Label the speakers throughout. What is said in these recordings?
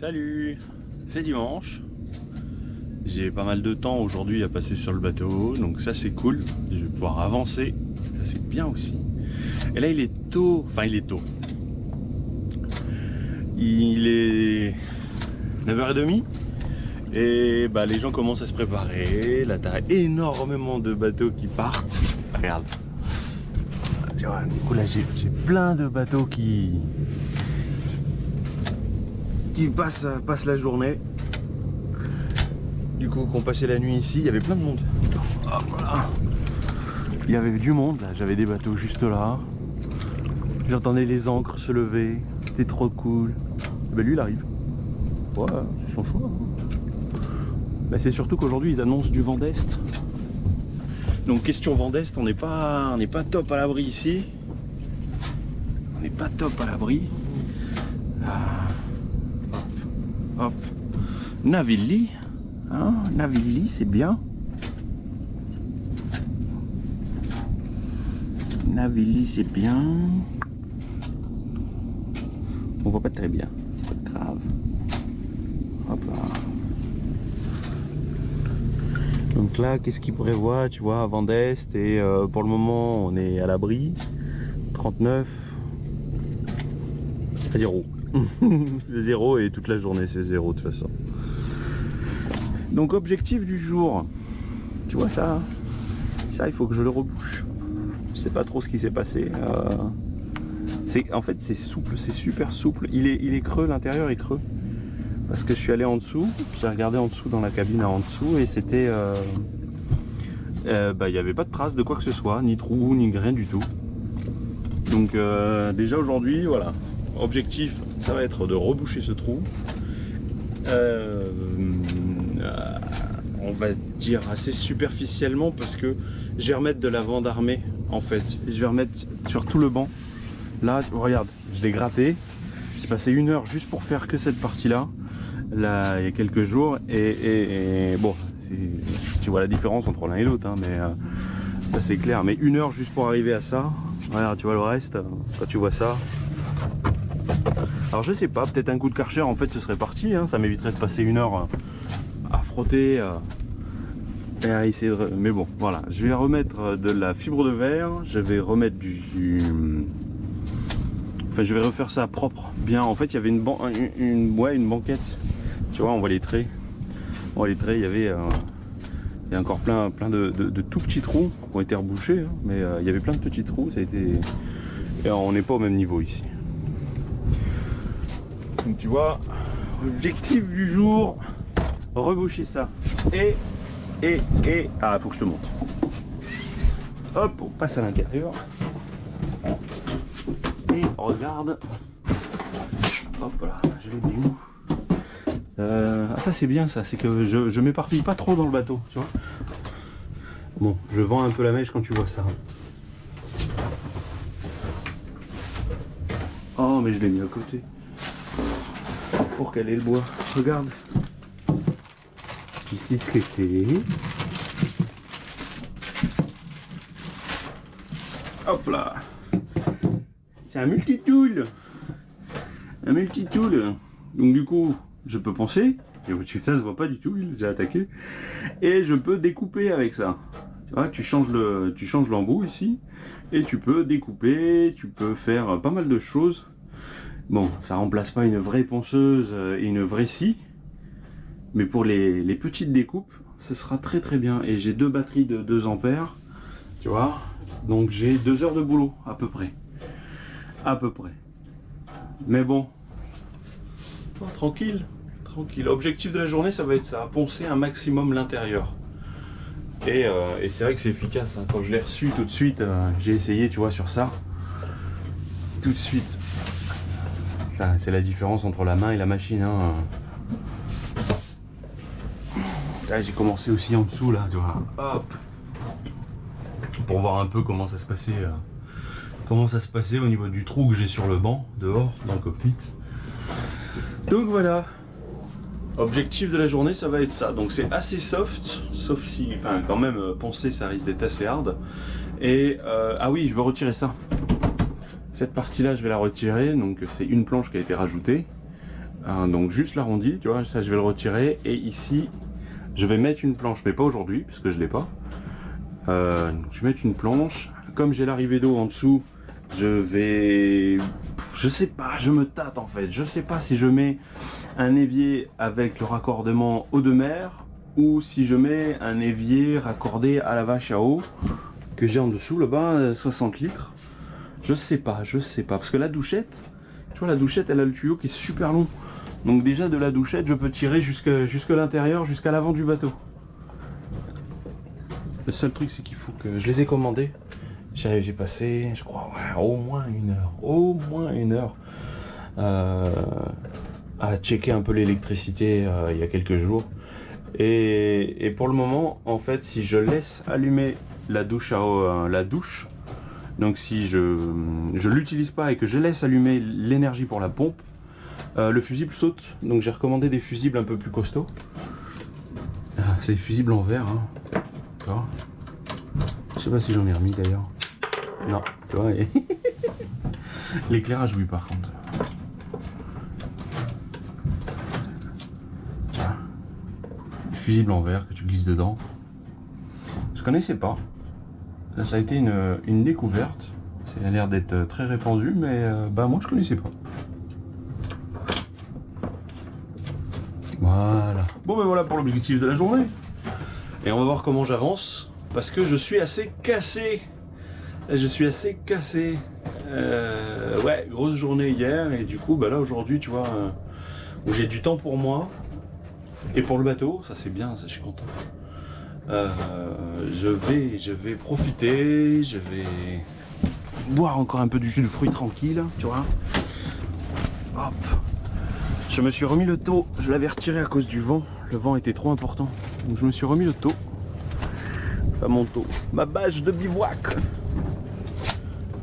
Speaker 1: Salut, c'est dimanche. J'ai pas mal de temps aujourd'hui à passer sur le bateau, donc ça c'est cool. Je vais pouvoir avancer, ça c'est bien aussi. Et là il est tôt, enfin il est tôt. Il est 9h30 et bah les gens commencent à se préparer. Là t'as énormément de bateaux qui partent. Regarde. Tu vois, du coup là j'ai plein de bateaux qui passent la journée. Du coup, qu'on passait la nuit ici, il y avait plein de monde. Hop, voilà. Il y avait du monde, là, j'avais des bateaux juste là. J'entendais les ancres se lever, c'était trop cool. Et ben lui, il arrive. Ouais, c'est son choix. Ben, c'est surtout qu'aujourd'hui, ils annoncent du vent d'est. Donc, question vent d'est, on n'est pas top à l'abri ici. On n'est pas top à l'abri. Hop. Navilly. Hein, Navilly, c'est bien. Navilly, c'est bien. On voit pas très bien, c'est pas grave. Hop là. Donc là, qu'est-ce qu'il prévoit? Tu vois, vent d'est et pour le moment, on est à l'abri. 39 à 0. 0 et toute la journée, c'est 0 de toute façon. Donc objectif du jour, tu vois ça, il faut que je le rebouche. Je sais pas trop ce qui s'est passé. En fait c'est souple, c'est super souple. Il est creux, l'intérieur est creux. Parce que je suis allé en dessous, j'ai regardé en dessous dans la cabine en dessous et c'était... il n'y avait pas de trace de quoi que ce soit, ni trou, ni rien du tout. Donc déjà aujourd'hui, voilà, objectif ça va être de reboucher ce trou. On va dire assez superficiellement parce que je vais remettre de la bande armée en fait. Je vais remettre sur tout le banc. Là, regarde, je l'ai gratté. J'ai passé 1 heure juste pour faire que cette partie-là. Là, il y a quelques jours. Et bon, tu vois la différence entre l'un et l'autre, hein, mais ça c'est clair. Mais 1 heure juste pour arriver à ça. Regarde, tu vois le reste. Quand tu vois ça. Alors je sais pas, peut-être un coup de Karcher en fait ce serait parti, hein, ça m'éviterait de passer 1 heure à frotter et à essayer de... Mais bon, voilà, je vais remettre de la fibre de verre, je vais remettre Enfin je vais refaire ça propre, bien. En fait il y avait une banquette, tu vois, on voit les traits. On voit les traits, il y avait encore plein de tout petits trous qui ont été rebouchés, hein, mais il y avait plein de petits trous, ça a été... Et on n'est pas au même niveau ici. Donc tu vois, objectif du jour, reboucher ça. Et, ah, faut que je te montre. Hop, on passe à l'intérieur. Et regarde. Hop là, je l'ai mis où? Ah ça c'est bien ça, c'est que je m'éparpille pas trop dans le bateau, tu vois. Bon, je vends un peu la mèche quand tu vois ça. Oh mais je l'ai mis à côté. Pour caler le bois. Regarde. Ici ce que c'est. Hop là. C'est un multitool. Un multitool. Donc du coup, je peux penser. Et ça se voit pas du tout, j'ai attaqué. Et je peux découper avec ça. Tu vois, tu changes l'embout ici. Et tu peux découper, tu peux faire pas mal de choses. Bon, ça remplace pas une vraie ponceuse et une vraie scie, mais pour les petites découpes, ce sera très très bien. Et j'ai 2 batteries de 2 ampères, tu vois, donc j'ai 2 heures de boulot à peu près. À peu près. Mais bon, tranquille, tranquille. Objectif de la journée, ça va être ça, poncer un maximum l'intérieur. Et c'est vrai que c'est efficace, hein. Quand je l'ai reçu tout de suite, j'ai essayé, tu vois, sur ça, tout de suite. C'est la différence entre la main et la machine, hein. Là, j'ai commencé aussi en dessous là, tu vois. Hop. Pour voir un peu comment ça se passait au niveau du trou que j'ai sur le banc, dehors, dans le cockpit. Donc voilà. Objectif de la journée, ça va être ça. Donc c'est assez soft, sauf si, enfin quand même, poncer ça risque d'être assez hard. Et ah oui, je veux retirer ça. Cette partie là je vais la retirer, donc c'est une planche qui a été rajoutée. Donc juste l'arrondi, tu vois, ça je vais le retirer. Et ici, je vais mettre une planche, mais pas aujourd'hui, puisque je l'ai pas. Je vais mettre une planche. Comme j'ai l'arrivée d'eau en dessous, je vais... Je sais pas, je me tâte en fait. Je sais pas si je mets un évier avec le raccordement eau de mer ou si je mets un évier raccordé à la vache à eau que j'ai en dessous là-bas, 60 litres. Je sais pas. Parce que la douchette, tu vois, la douchette, elle a le tuyau qui est super long. Donc déjà de la douchette, je peux tirer jusque l'intérieur, jusqu'à l'avant du bateau. Le seul truc, c'est qu'il faut que... Je les ai commandés. J'ai passé, je crois, ouais, au moins une heure à checker un peu l'électricité il y a quelques jours. Et pour le moment, en fait, si je laisse allumer la douche, donc si je l'utilise pas et que je laisse allumer l'énergie pour la pompe, le fusible saute. Donc j'ai recommandé des fusibles un peu plus costauds. C'est des fusibles en verre, hein. Tu vois, je sais pas si j'en ai remis d'ailleurs. Non, tu vois, l'éclairage oui par contre. Tiens, fusible en verre que tu glisses dedans. Je connaissais pas. Ça a été une découverte. Ça a l'air d'être très répandu, mais bah moi je connaissais pas. Voilà. Bon ben voilà pour l'objectif de la journée. Et on va voir comment j'avance, parce que je suis assez cassé. Ouais, grosse journée hier, et du coup bah là aujourd'hui tu vois, où j'ai du temps pour moi et pour le bateau, ça c'est bien, ça je suis content. Je vais profiter, je vais boire encore un peu du jus de fruits tranquille, tu vois. Hop. Je me suis remis le taux, je l'avais retiré à cause du vent, le vent était trop important, donc je me suis remis le taux. Enfin mon taux, ma bâche de bivouac.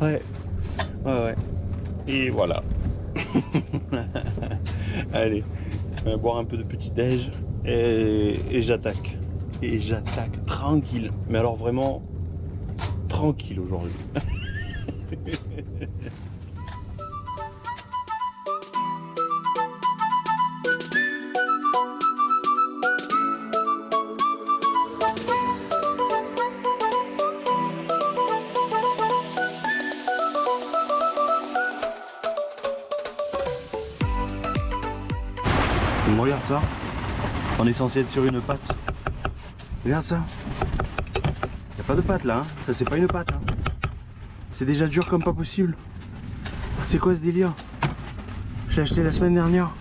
Speaker 1: Ouais. Et voilà. Allez, on va boire un peu de petit déj et j'attaque. Et j'attaque tranquille. Mais alors vraiment tranquille aujourd'hui. Regarde ça, on est censé être sur une patte. Regarde ça. Il n'y a pas de patte là, hein. Ça c'est pas une patte. Hein. C'est déjà dur comme pas possible. C'est quoi ce délire? Je l'ai acheté la semaine dernière.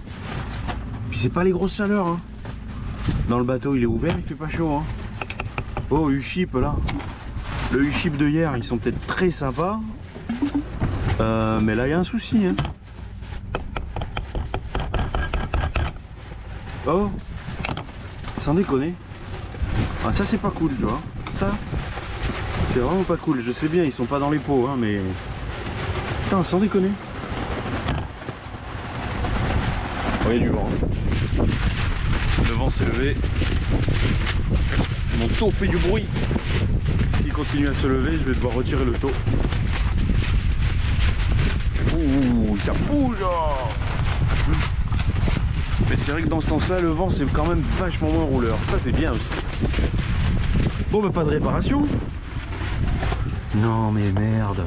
Speaker 1: Puis c'est pas les grosses chaleurs. Hein. Dans le bateau il est ouvert, il fait pas chaud. Hein. Oh U-Ship là. Le U-Ship de hier, ils sont peut-être très sympas. Mais là il y a un souci. Hein. Oh, sans déconner. Ah, ça c'est pas cool, tu vois. Ça, c'est vraiment pas cool. Je sais bien, ils sont pas dans les pots, hein, mais... Putain, sans déconner. Oh, il y a du vent. Le vent s'est levé. Mon taux fait du bruit. S'il continue à se lever, je vais devoir retirer le taux. Ouh, ça bouge. Mais c'est vrai que dans ce sens là le vent c'est quand même vachement moins rouleur, ça c'est bien aussi. Bon bah pas de réparation. Non mais merde.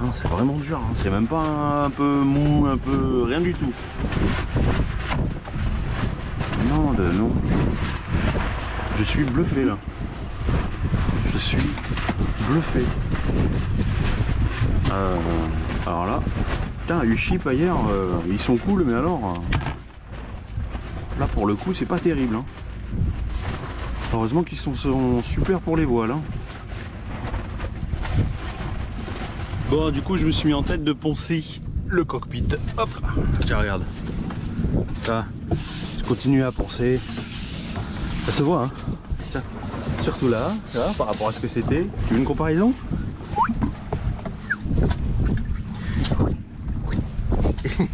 Speaker 1: Non c'est vraiment dur, hein. C'est même pas un peu mou, un peu rien du tout. Non de non. Je suis bluffé là. Je suis bluffé. Alors là, putain U-Ship ailleurs, ils sont cool mais alors... Là pour le coup c'est pas terrible hein. Heureusement qu'ils sont super pour les voiles hein. Bon du coup je me suis mis en tête de poncer le cockpit. Hop, tiens regarde. Ça, je continue à poncer. Ça se voit hein. Tiens, surtout là, ça va, par rapport à ce que c'était. Tu veux une comparaison?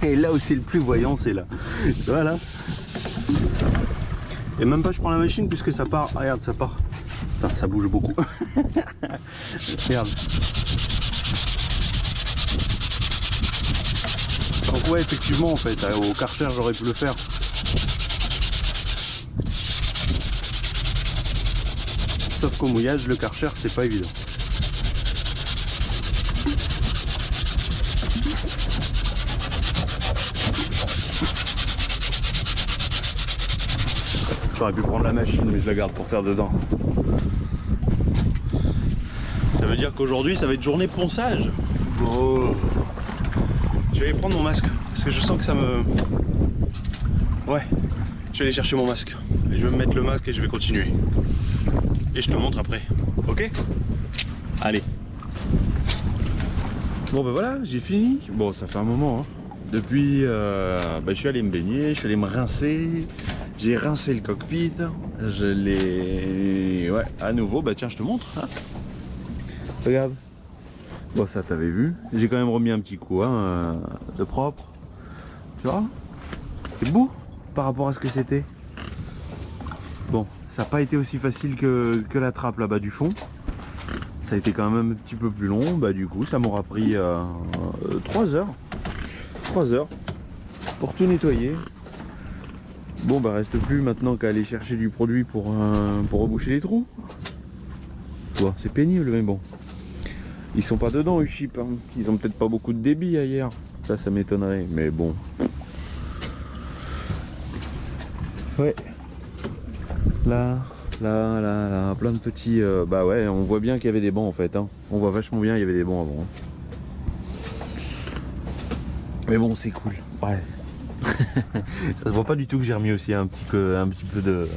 Speaker 1: Et là où c'est le plus voyant c'est là. Voilà. Et même pas je prends la machine puisque ça part. Ah, regarde ça part. Putain, ça bouge beaucoup. Regarde. Ouais, effectivement, en fait, au Karcher, j'aurais pu le faire. Sauf qu'au mouillage, le Karcher, c'est pas évident. J'aurais pu prendre la machine, mais je la garde pour faire dedans. Ça veut dire qu'aujourd'hui, ça va être journée ponçage. Oh. Je vais aller prendre mon masque, parce que je sens que ça me... Ouais, je vais aller chercher mon masque. Et je vais me mettre le masque et je vais continuer. Et je te montre après, ok? Allez. Bon ben voilà, j'ai fini. Bon, ça fait un moment, hein. Depuis, je suis allé me baigner, je suis allé me rincer. J'ai rincé le cockpit. Je l'ai... Ouais, à nouveau, bah tiens, je te montre. Hein. Regarde. Bon, ça t'avais vu. J'ai quand même remis un petit coup hein, de propre. Tu vois? C'est beau par rapport à ce que c'était. Bon, ça n'a pas été aussi facile que la trappe là-bas du fond. Ça a été quand même un petit peu plus long. Bah du coup, ça m'aura pris 3 heures. 3 heures pour tout nettoyer. Bon, bah reste plus maintenant qu'à aller chercher du produit pour reboucher les trous. Bon, c'est pénible, mais bon. Ils sont pas dedans, Uship. Hein. Ils ont peut-être pas beaucoup de débit ailleurs. Ça m'étonnerait, mais bon. Ouais. Là, plein de petits... bah ouais, on voit bien qu'il y avait des bancs en fait. Hein. On voit vachement bien qu'il y avait des bancs avant. Hein. Mais bon, c'est cool. Ouais. Ça se voit pas du tout que j'ai remis aussi un petit peu de...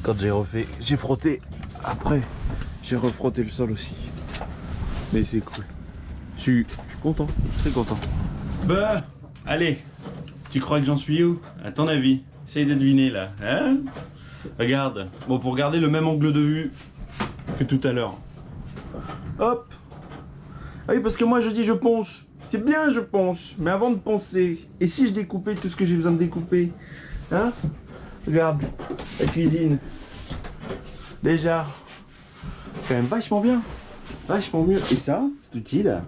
Speaker 1: Quand j'ai frotté. Après, j'ai refrotté le sol aussi. Mais c'est cool. Je suis content, très content. Bah, allez. Tu crois que j'en suis où? À ton avis? Essaye de deviner là. Hein? Regarde. Bon, pour garder le même angle de vue que tout à l'heure. Hop. Ah oui, parce que moi je dis je ponce. C'est bien je ponce. Mais avant de poncer, et si je découpais tout ce que j'ai besoin de découper? Hein? Regarde. La cuisine. Déjà. Quand même vachement bien. Vachement mieux. Et ça, cet outil là,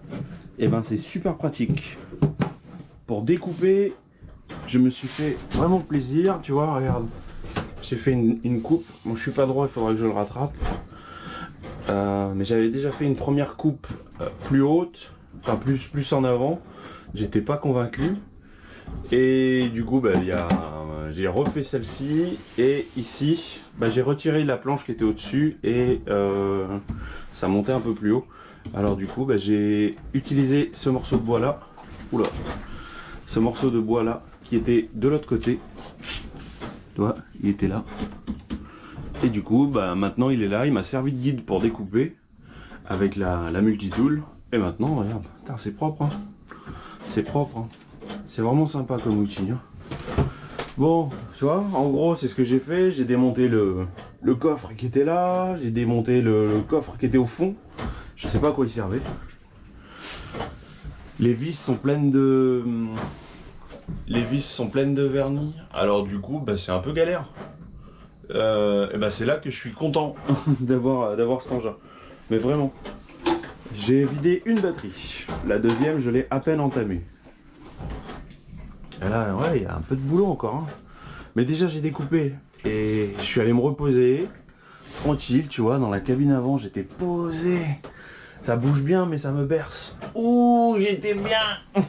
Speaker 1: et ben c'est super pratique. Pour découper, je me suis fait vraiment plaisir. Tu vois, regarde. J'ai fait une coupe. Bon, je suis pas droit, il faudra que je le rattrape. Mais j'avais déjà fait une première coupe plus haute, enfin plus en avant. J'étais pas convaincu. Et du coup, bah, j'ai refait celle-ci. Et ici, bah, j'ai retiré la planche qui était au-dessus et ça montait un peu plus haut. Alors du coup, bah, j'ai utilisé ce morceau de bois là. Oula, ce morceau de bois là qui était de l'autre côté. Tu vois, il était là. Et du coup, bah, maintenant il est là. Il m'a servi de guide pour découper avec la multitool. Et maintenant, regarde, c'est propre. Hein. C'est propre. Hein. C'est vraiment sympa comme outil. Hein. Bon, tu vois, en gros, c'est ce que j'ai fait. J'ai démonté le coffre qui était là. J'ai démonté le coffre qui était au fond. Je sais pas à quoi il servait. Les vis sont pleines de... vernis. Alors du coup, bah, c'est un peu galère. Et bah, c'est là que je suis content d'avoir cet engin. Mais vraiment. J'ai vidé une batterie. La deuxième, je l'ai à peine entamée. Et là, ouais, il y a un peu de boulot encore. Hein. Mais déjà, j'ai découpé. Et je suis allé me reposer. Tranquille, tu vois, dans la cabine avant, j'étais posé. Ça bouge bien, mais ça me berce. Ouh, j'étais bien.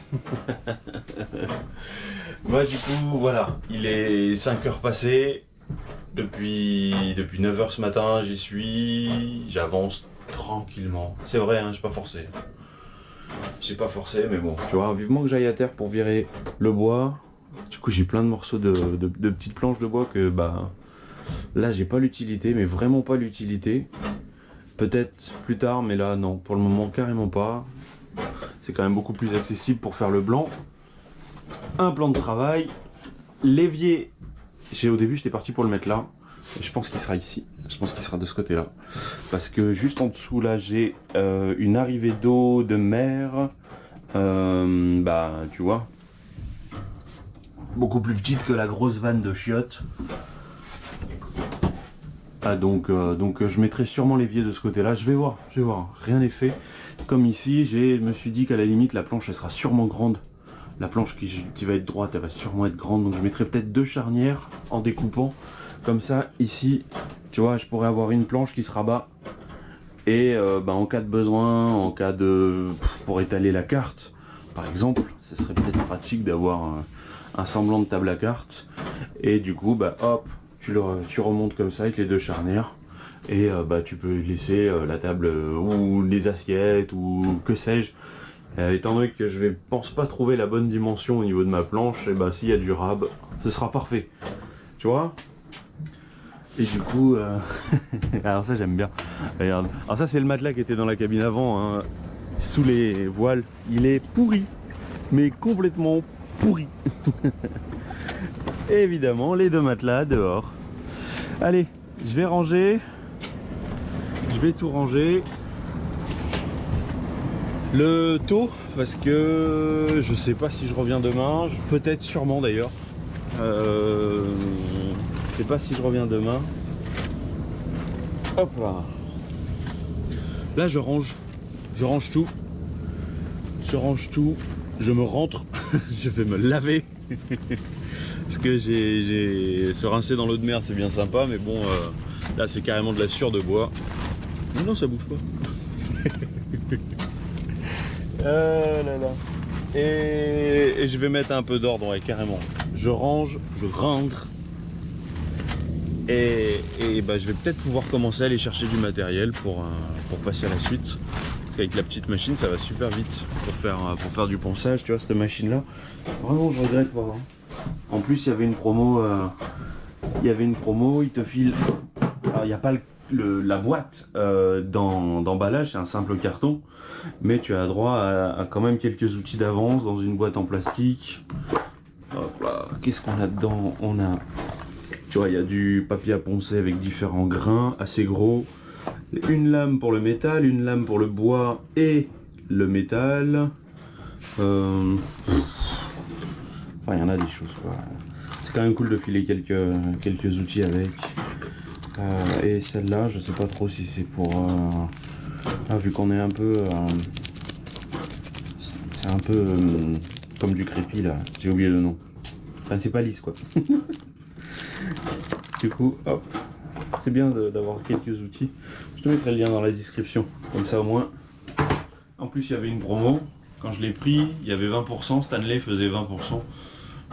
Speaker 1: Bah, du coup, voilà. Il est 5 heures passées. Depuis 9 heures ce matin, j'y suis. J'avance tranquillement. C'est vrai, hein, j'ai pas forcé. J'ai pas forcé, mais bon, tu vois, vivement que j'aille à terre pour virer le bois. Du coup, j'ai plein de morceaux de petites planches de bois que, bah, là, j'ai pas l'utilité, mais vraiment pas l'utilité. Peut-être plus tard, mais là, non, pour le moment, carrément pas. C'est quand même beaucoup plus accessible pour faire le blanc. Un plan de travail. L'évier, au début, j'étais parti pour le mettre là. Et je pense qu'il sera ici. Je pense qu'il sera de ce côté-là. Parce que juste en dessous, là, j'ai une arrivée d'eau de mer. Bah, tu vois. Beaucoup plus petite que la grosse vanne de chiottes. Ah, donc je mettrai sûrement l'évier de ce côté-là. Je vais voir. Rien n'est fait. Comme ici, je me suis dit qu'à la limite, la planche, elle sera sûrement grande. La planche qui va être droite, elle va sûrement être grande, donc je mettrai peut-être 2 charnières en découpant. Comme ça, ici, tu vois, je pourrais avoir une planche qui se rabat. Et en cas de besoin, en cas de... pour étaler la carte, par exemple, ce serait peut-être pratique d'avoir un semblant de table à cartes. Et du coup, hop, tu remontes comme ça avec les 2 charnières. Et tu peux laisser la table ou les assiettes ou que sais-je. Étant donné que je pense pas trouver la bonne dimension au niveau de ma planche, et s'il y a du rab, ce sera parfait. Tu vois? Et du coup, alors ça j'aime bien. Regarde. Alors ça c'est le matelas qui était dans la cabine avant, hein. Sous les voiles. Il est pourri, mais complètement pourri. Et évidemment les 2 matelas dehors. Allez, je vais ranger. Je vais tout ranger. Le taux, parce que je sais pas si je reviens demain, peut-être sûrement d'ailleurs. Je sais pas si je reviens demain. Hop là. Là je range tout. Je range tout. Je me rentre. Je vais me laver. Parce que j'ai se rincer dans l'eau de mer, c'est bien sympa, mais bon, là c'est carrément de la sueur de bois. Non, ça bouge pas. Là là. Et je vais mettre un peu d'ordre, ouais, carrément. Je range, je rentre. Et je vais peut-être pouvoir commencer à aller chercher du matériel pour passer à la suite. Parce qu'avec la petite machine, ça va super vite pour faire du ponçage, tu vois, cette machine-là. Vraiment, je regrette pas. Hein. En plus, il y avait une promo, il te file... Alors, il n'y a pas la boîte d'emballage, c'est un simple carton. Mais tu as droit à quand même quelques outils d'avance dans une boîte en plastique. Hop là, qu'est-ce qu'on a dedans? On a... Tu vois, il y a du papier à poncer avec différents grains assez gros. Une lame pour le métal, une lame pour le bois et le métal. Enfin, il y en a des choses, quoi. C'est quand même cool de filer quelques outils avec. Et celle-là, je sais pas trop si c'est pour... vu qu'on est un peu... c'est un peu comme du crépi, là. J'ai oublié le nom. Enfin, c'est pas lisse, quoi. Du coup, hop, c'est bien d'avoir quelques outils. Je te mettrai le lien dans la description, comme ça au moins. En plus, il y avait une promo. Quand je l'ai pris, il y avait 20%. Stanley faisait 20%.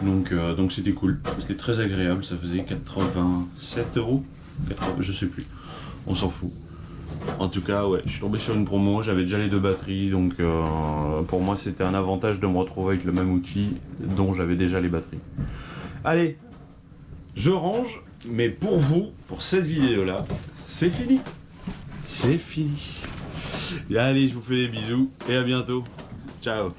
Speaker 1: Donc c'était cool. C'était très agréable. Ça faisait 87 €. Je sais plus. On s'en fout. En tout cas, ouais, je suis tombé sur une promo. J'avais déjà les 2 batteries. Donc pour moi, c'était un avantage de me retrouver avec le même outil dont j'avais déjà les batteries. Allez, je range. Mais pour vous, pour cette vidéo-là, c'est fini. C'est fini. Et allez, je vous fais des bisous et à bientôt. Ciao.